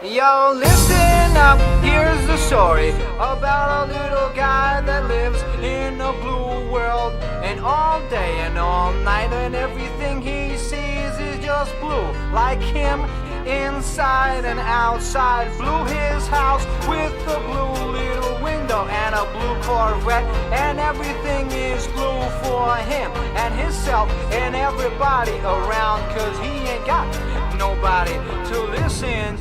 Yo, listen up, here's the story about a little guy that lives in a blue world. And all day and all night, and everything he sees is just blue. Like him, inside and outside. Blue his house with a blue little window and a blue Corvette. And everything is blue for him and himself and everybody around. Cause he ain't got nobody to listen.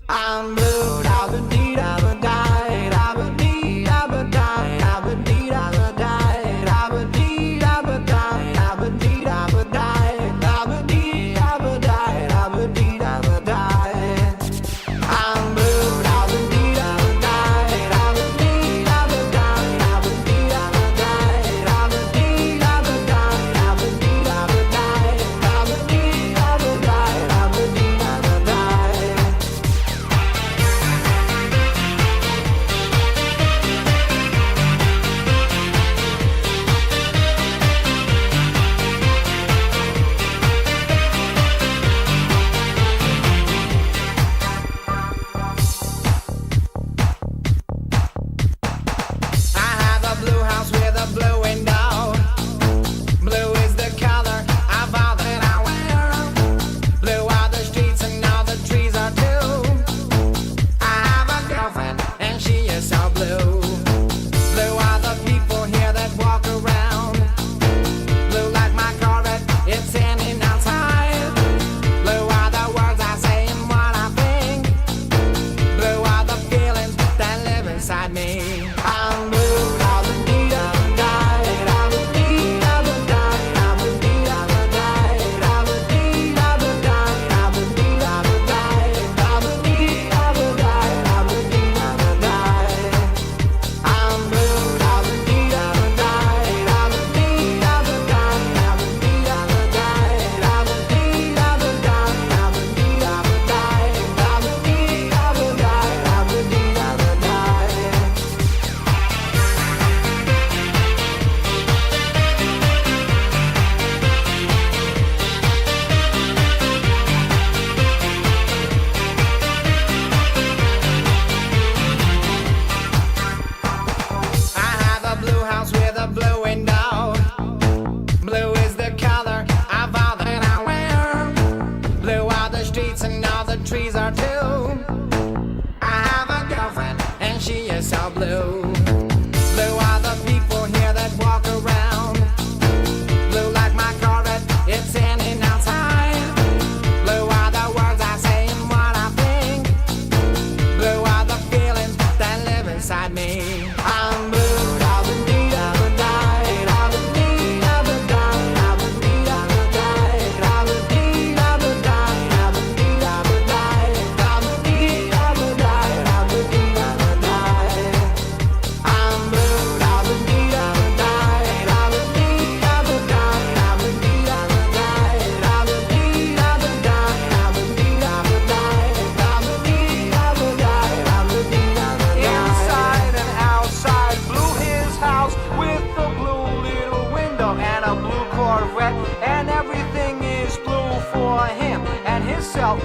I'm blue, da-ba-dee, da-ba-die, da-ba-dee, da-ba-die, da-ba-dee, da-ba-die, da-ba-dee, da-ba-die, da-ba-dee, da-ba-die, da-ba-dee, da-ba-die, da-ba-dee, da-ba-die. I'm blue, da-ba-dee, da-ba-die, da-ba-dee, da-ba-die, da-ba-dee, da-ba-die, da-ba-dee, da-ba-die, da-ba-dee, da-ba-die, da-ba-dee, da-ba-die, da-ba-dee, da-ba-die. I have a blue house with a blue window. Blue is the color of all that I wear. Blue are the streets and all the trees are too. I have a girlfriend and she is so blue. Blue are the people here that walk around. Blue like my Corvette, it's in and outside. Blue are the words I say and what I think. Blue are the feelings that live inside me. I'm blue, da-ba-dee, da-ba-die, da-ba-dee, da-ba-die, da-ba-dee, da-ba-die, da-ba-dee, da-ba-die, da-ba-dee, da-ba-die, da-ba-dee, da-ba-die, da-ba-dee, da-ba-die. I'm blue, da-ba-dee, da-ba-die, da-ba-dee, da-ba-die, da-ba-dee, da-ba-die, da-ba-dee, da-ba-die, da-ba-dee, da-ba-die, da-ba-dee, da-ba-die, da-ba-dee, da-ba-die. I have a blue house with a blue window. Blue is the color of all that I wear. Blue are the streets and all the trees are too. I have a girlfriend and she is so blue. Blue are the people here that walk around. Blue like my Corvette, it's in and outside. Blue are the words I say and what I think. Blue are the feelings that live inside me. I'm blue, da-ba-dee, da-ba-die, da-ba-dee, da-ba-die, da-ba-dee, da-ba-die, da-ba-dee, da-ba-die, da-ba-dee, da-ba-die, da-ba-dee, da-ba-die, da-ba-dee, da-ba-die. I'm blue, da-ba-dee, da-ba-die, da-ba-dee, da-ba-die, da-ba-dee, da-ba-die, da-ba-dee, da-ba-die, da-ba-dee, da-ba-die, da-ba-dee, da-ba-die. Inside and outside, blue his house with a blue little window and a blue Corvette, and everything is blue for him and himself.